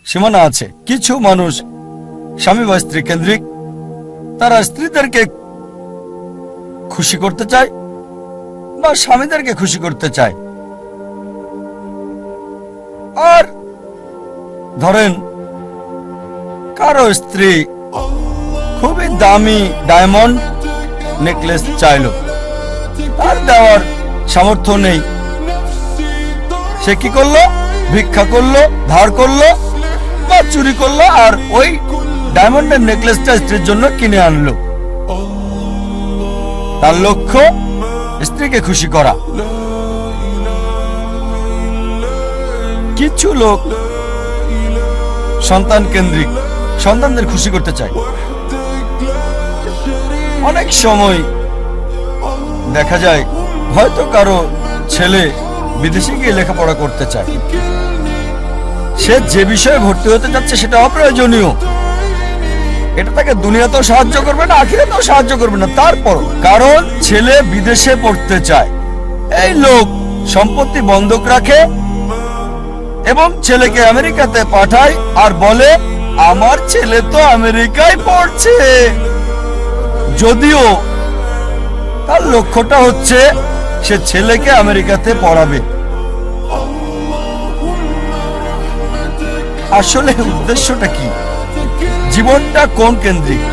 সীমানা আছে। কিছু মানুষ স্বামী বা স্ত্রী কেন্দ্রিক, তারা স্ত্রীদেরকে খুশি করতে চায় বা স্বামীদেরকে খুশি করতে চায়। আর ধরেন কারো স্ত্রী খুবই দামি ডায়মন্ড নেকলেস চাইল, তার দেওয়ার সামর্থ্য নেই। সে কি করলো? ভিক্ষা করলো, ধার করলো বা চুরি করলো, আর ওই ডায়মন্ডের নেকলেসটা স্ত্রীর জন্য কিনে আনলো। তার লক্ষ্য স্ত্রীকে খুশি করা। কিছু লোক সন্তান কেন্দ্রিক, সন্তানদের খুশি করতে চায়। অনেক সময় দেখা যায় হয়তো কারো ছেলে বিদেশে গিয়ে লেখাপড়া করতে চায়, সে যে বিষয়ে ভর্তি হতে যাচ্ছে সেটা অপ্রয়োজনীয়। এটা তাকে দুনিয়াতেও সাহায্য করবে না, আখিরাতেও সাহায্য করবে না। তারপর কারণ ছেলে বিদেশে পড়তে চায়, এই লোক সম্পত্তি বন্ধক রাখে এবং ছেলেকে আমেরিকাতে পাঠায় আর বলে আমার ছেলে তো আমেরিকায় পড়ছে, যদিও তার লক্ষ্যটা হচ্ছে সে ছেলেকে আমেরিকাতে পড়াবে। আসলে উদ্দেশ্যটা কি? জীবনটা কোন কেন্দ্রিক?